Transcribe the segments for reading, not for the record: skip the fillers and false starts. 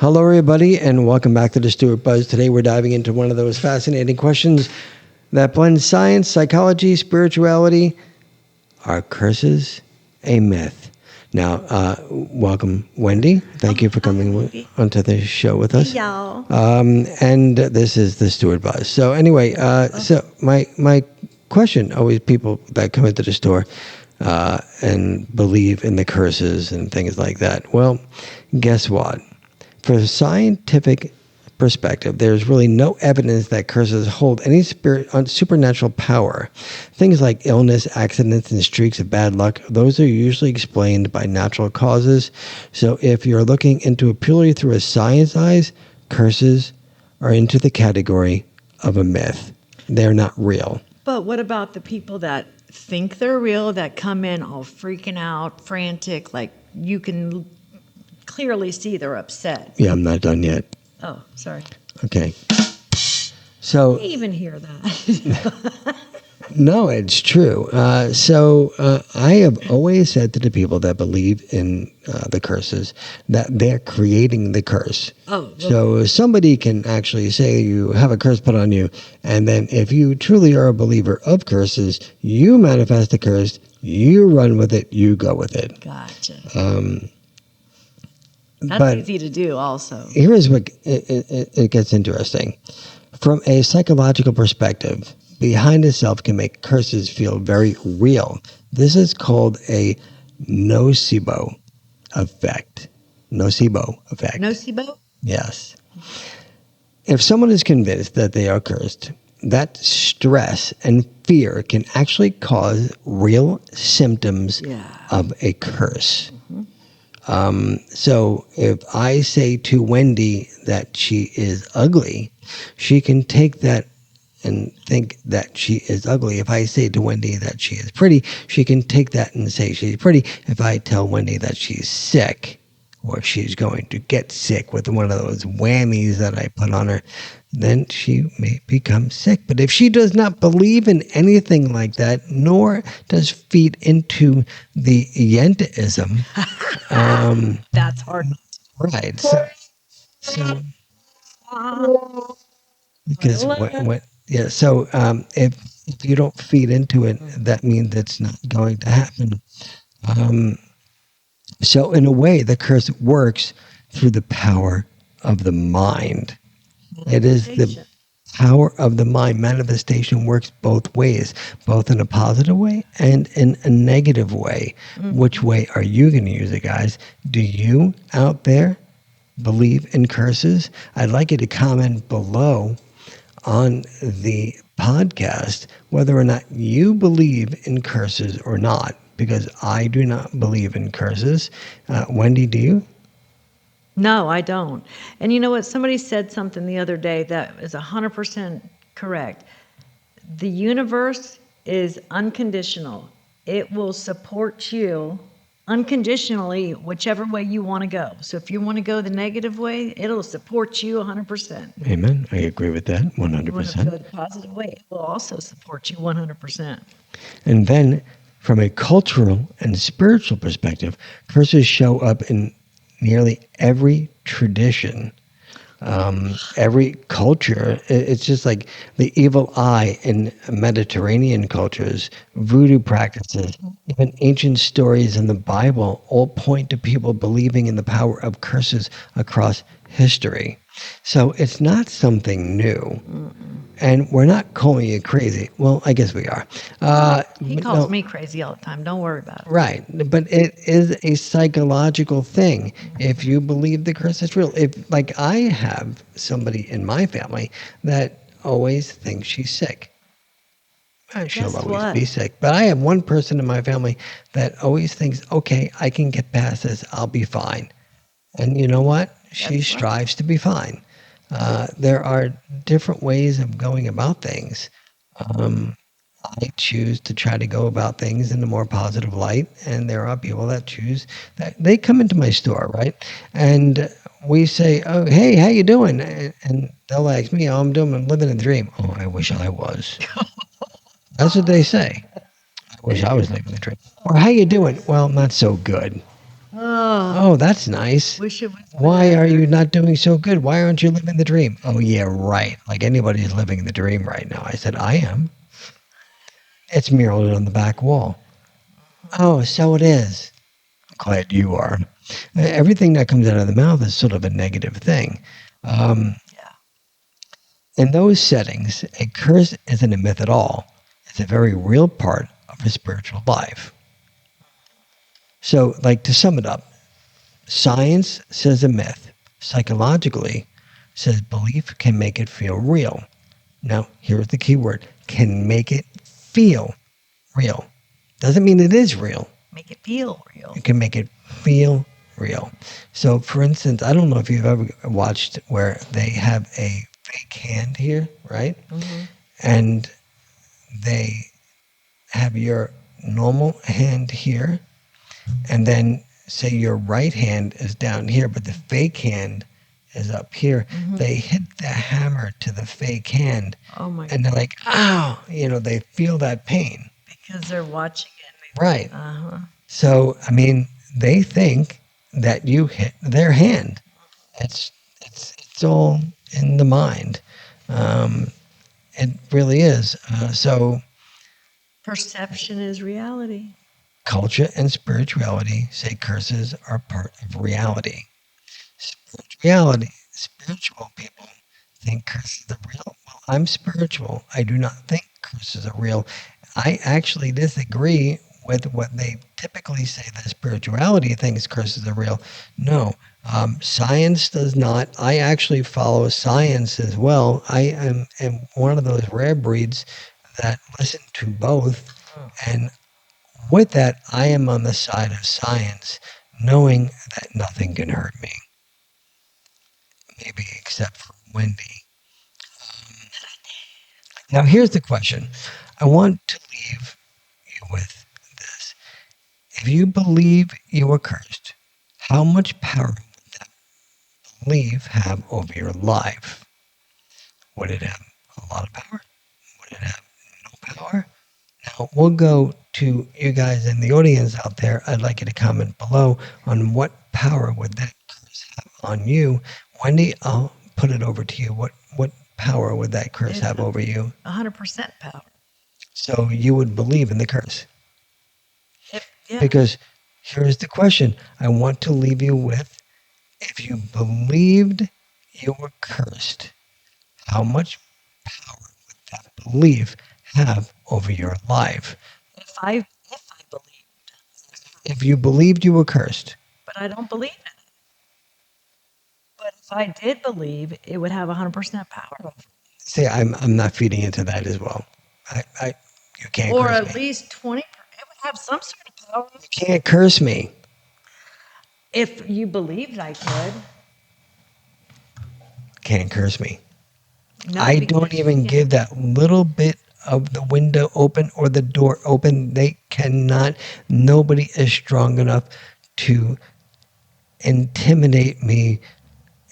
Hello, everybody, and welcome back to the Stuart Buzz. Today, we're diving into one of those fascinating questions that blends science, psychology, spirituality. Are curses a myth? Now, welcome, Wendy. Thank you for coming onto the show with us. Hey, y'all. And this is the Stuart Buzz. So, anyway, so my question, always people that come into the store and believe in the curses and things like that. Well, guess what? For a scientific perspective, there's really no evidence that curses hold any supernatural power. Things like illness, accidents, and streaks of bad luck, those are usually explained by natural causes. So if you're looking into it purely through a science eyes, curses are into the category of a myth. They're not real. But what about the people that think they're real, that come in all freaking out, frantic, like you can clearly see they're upset? Yeah, I'm not done yet. Oh, sorry. Okay. So I even hear that. no, it's true. I have always said to the people that believe in the curses that they're creating the curse. Oh, okay. So somebody can actually say you have a curse put on you, and then if you truly are a believer of curses, you manifest the curse, you run with it, you go with it. Gotcha. But That's easy to do also. here's what it gets interesting. From a psychological perspective, behind itself can make curses feel very real. This is called a nocebo effect. Nocebo effect. Nocebo? Yes. If someone is convinced that they are cursed, that stress and fear can actually cause real symptoms of a curse. So if I say to Wendy that she is ugly, she can take that and think that she is ugly. If I say to Wendy that she is pretty, she can take that and say she's pretty. If I tell Wendy that she's sick, or she's going to get sick with one of those whammies that I put on her, then she may become sick. But if she does not believe in anything like that, nor does feed into the yentism, That's hard. right? So because if you don't feed into it, that means it's not going to happen. So in a way, the curse works through the power of the mind. It is the power of the mind. Manifestation works both ways, both in a positive way and in a negative way. Which way are you going to use it, guys? Do you out there believe in curses? I'd like you to comment below on the podcast whether or not you believe in curses or not, because I do not believe in curses. Wendy, do you? No, I don't. And you know what? Somebody said something the other day that is 100% correct. The universe is unconditional. It will support you unconditionally, whichever way you want to go. So if you want to go the negative way, it'll support you 100%. Amen. I agree with that, If you want to 100%. go the positive way, it will also support you 100%. And then, from a cultural and spiritual perspective, curses show up in nearly every tradition, every culture. It's just like the evil eye in Mediterranean cultures, voodoo practices, even ancient stories in the Bible all point to people believing in the power of curses across history. So it's not something new. And we're not calling you crazy. Well, I guess we are. He calls me crazy all the time. Don't worry about it. Right. But it is a psychological thing. If you believe the curse is real. If, like, I have somebody in my family that always thinks she's sick. She'll always be sick. But I have one person in my family that always thinks, okay, I can get past this. I'll be fine. And you know what? She strives to be fine. There are different ways of going about things. I choose to try to go about things in a more positive light, and there are people that choose that. They come into my store, right? And we say, oh, hey, how you doing? And they'll ask me, oh, I'm living a dream. Oh, I wish I was. That's what they say. I wish I was living a dream. Or how you doing? Well, not so good. Oh, that's nice. wish it was Why are you better. not doing so good? Why aren't you living the dream? Oh, yeah, right. Like anybody's living the dream right now. I said, I am. It's mirrored on the back wall. Oh, so it is. Glad you are. Everything that comes out of the mouth is sort of a negative thing. Um, Yeah. in those settings, a curse isn't a myth at all. It's a very real part of a spiritual life. So, like to sum it up, science says a myth. Psychologically, says belief can make it feel real. Now, here's the key word: can make it feel real. Doesn't mean it is real. Make it feel real. It can make it feel real. So, for instance, I don't know if you've ever watched where they have a fake hand here, right? Mm-hmm. And they have your normal hand here, and then say your right hand is down here, but the fake hand is up here. Mm-hmm. They hit the hammer to the fake hand, Oh my and they're like, ow, they feel that pain. because they're watching it. Right. Uh-huh. So, I mean, they think that you hit their hand. It's all in the mind. It really is. So, Perception is reality. culture and spirituality say curses are part of reality. Spiritual people think curses are real. Well, I'm spiritual. I do not think curses are real. I actually disagree with what they typically say that spirituality thinks curses are real. No, science does not. I actually follow science as well. I am one of those rare breeds that listen to both. And with that, I am on the side of science, knowing that nothing can hurt me, maybe except for Wendy. Now, here's the question. I want to leave you with this. If you believe you are cursed, how much power would that belief have over your life? Would it have a lot of power? Would it have no power? Now, we'll go to you guys in the audience out there. I'd like you to comment below on what power would that curse have on you. Wendy, I'll put it over to you. What power would that curse It's have over you? 100% power. So you would believe in the curse. Yeah. Because here's the question I want to leave you with. If you believed you were cursed, how much power would that belief have over your life? If I believed, If you believed you were cursed, but I don't believe in it. But if I did believe, it would have 100% power over me. say I'm not feeding into that as well. You can't Or curse at me. least 20. It would have some sort of power. You can't curse me. If you believed I could. Can't curse me. No, I because don't you even can't. give that little bit of the window open or the door open. They cannot. Nobody is strong enough to intimidate me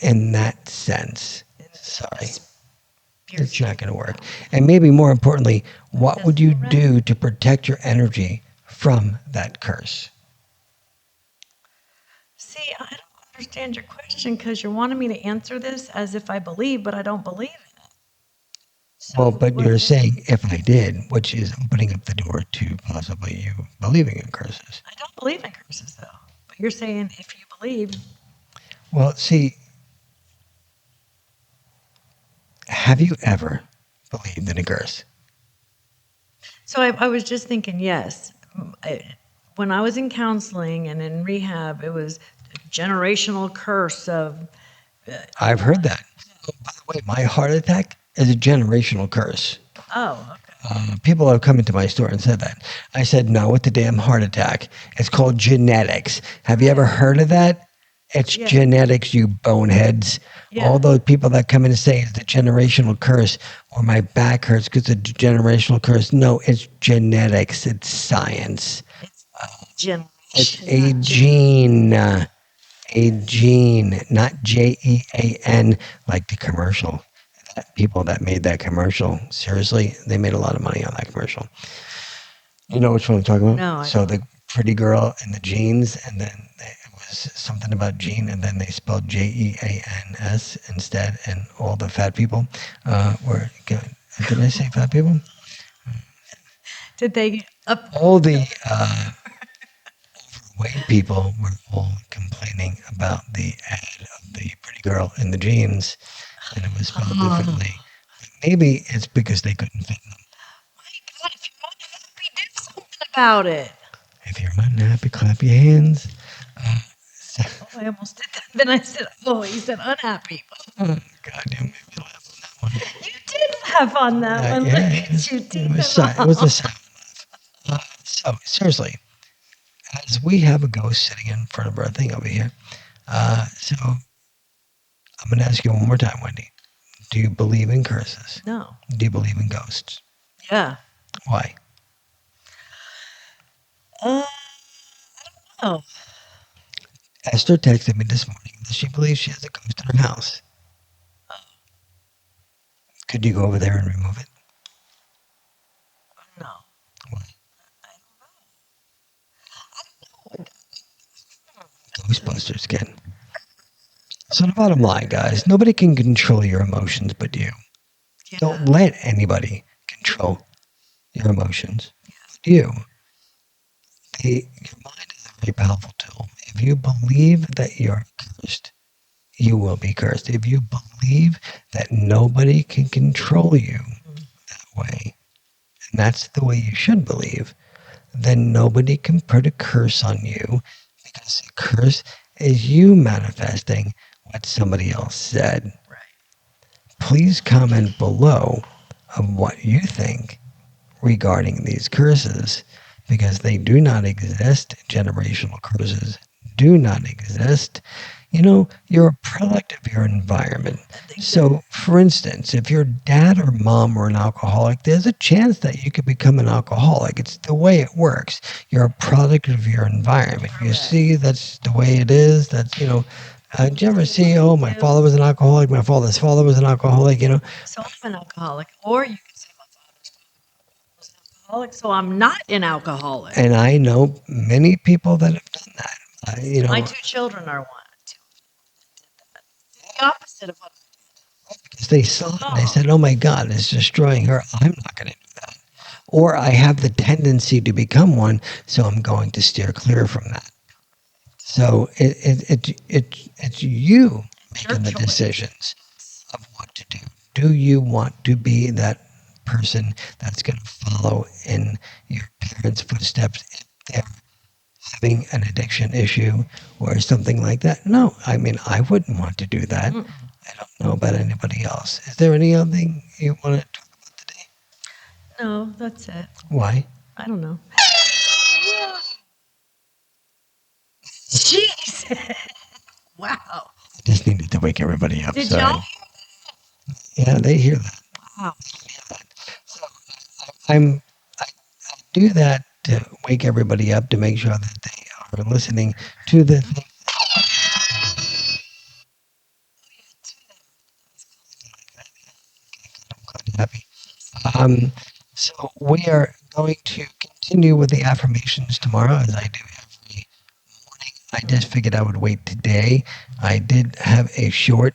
in that sense. Sorry. It's not going to work. And maybe more importantly, what would you do to protect your energy from that curse? See, I don't understand your question because you're wanting me to answer this as if I believe, but I don't believe in it. So Well, but what you're is- saying if I did, which is opening up the door to possibly you believing in curses. I don't believe in curses, though. But you're saying if you believe, Well, see, have you ever believed in a curse? so I was just thinking, yes. When I was in counseling and in rehab, it was a generational curse of, I've heard that. Oh, by the way, my heart attack is a generational curse. oh, okay. People have come into my store and said that. I said, no, it's a damn heart attack. It's called genetics. Have you ever heard of that? It's Yeah. genetics, you boneheads. Yeah. All those people that come in and say it's a generational curse or my back hurts because it's a generational curse. No, it's genetics. It's science. It's generation. It's a gene. A gene, not Jean, like the commercial. People that made that commercial, seriously, they made a lot of money on that commercial. You know which one I'm talking about? No, I So the pretty girl and the jeans, and then was something about Gene, and then they spelled Jeans instead, and all the fat people were. Did I say fat people? Did they All the white people were all complaining about the ad of the pretty girl in the jeans, and it was spelled differently. Maybe it's because they couldn't fit them. God, if you're unhappy, do something about it. If you're unhappy, clap your hands. I almost did that. Then I said, oh, he said unhappy. God, you made me laugh on that one. You did laugh on that one. Yeah, Look at you, teeth it was a sound laugh. So, seriously, as we have a ghost sitting in front of our thing over here, so I'm going to ask you one more time, Wendy. Do you believe in curses? No. Do you believe in ghosts? Yeah. Why? I don't know. Esther texted me this morning that she believes she has a ghost in her house. Could you go over there and remove it? No. Why? I don't know. Ghostbusters can. So the bottom line, guys, nobody can control your emotions but you. Yeah. Don't let anybody control your emotions but you. Your mind is a very powerful tool. If you believe that you're cursed, you will be cursed. If you believe that nobody can control you that way, and that's the way you should believe, then nobody can put a curse on you, because a curse is you manifesting what somebody else said. Right. Please comment below of what you think regarding these curses, because they do not exist. Generational curses do not exist. You know, you're a product of your environment. So, for instance, if your dad or mom were an alcoholic, there's a chance that you could become an alcoholic. It's the way it works. You're a product of your environment. You see, that's the way it is. That's, did you ever see, oh, my father was an alcoholic, my father's father was an alcoholic, So I'm an alcoholic. Or you can say my father's father was an alcoholic, so I'm not an alcoholic. And I know many people that have done that. My two children are one. The opposite of what I did. Because they saw it and they said, oh my God, it's destroying her. I'm not going to do that. Or I have the tendency to become one, so I'm going to steer clear from that. So it's you making the decisions of what to do. Do you want to be that person that's going to follow in your parents' footsteps if they're having an addiction issue or something like that? No, I mean, I wouldn't want to do that. I don't know about anybody else. Is there any other thing you want to talk about today? No, that's it. Why? I don't know. Jeez. Wow. I just needed to wake everybody up. Did Sorry. y'all? Yeah, they hear that. Wow. So I do that to wake everybody up, to make sure that they are listening to the thing. I'm glad you're happy. So we are going to continue with the affirmations tomorrow, as I do every morning. I just figured I would wait today. I did have a short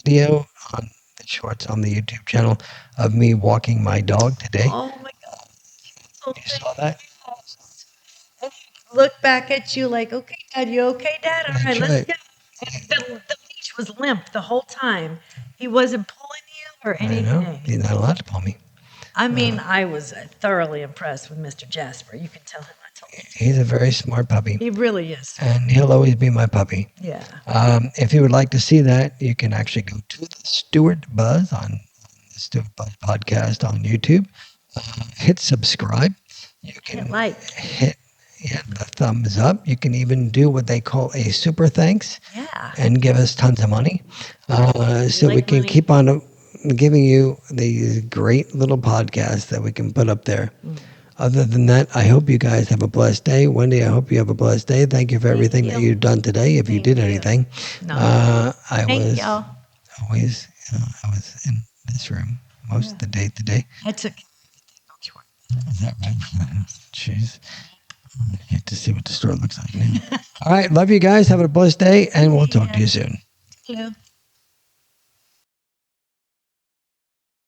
video on the shorts on the YouTube channel of me walking my dog today. Oh my God. Oh, You saw that? look back at you like, okay, Dad, you okay, Dad? All right, That's let's right. go. And the leash was limp the whole time. He wasn't pulling you or I know. anything. He's not allowed to pull me. I mean, I was thoroughly impressed with Mr. Jasper. You can tell him I told you. He's a very smart puppy, He really is. and he'll always be my puppy. Yeah. If you would like to see that, you can actually go to the Stuart Buzz on the Stuart Buzz Podcast on YouTube. Hit subscribe. You can Hit like. hit the thumbs up. You can even do what they call a super thanks Yeah. and give us tons of money, so we like can money. keep on giving you these great little podcasts that we can put up there. Other than that, I hope you guys have a blessed day. Wendy, I hope you have a blessed day. Thank you for everything that you. you've done today. If you Thank did you. anything, No. I Thank was y'all. always, I was in this room most of the day today. I took. Is that right? Jeez. I hate to see what the store looks like now. All right. Love you guys. Have a blessed day, and we'll talk to you soon. Yeah.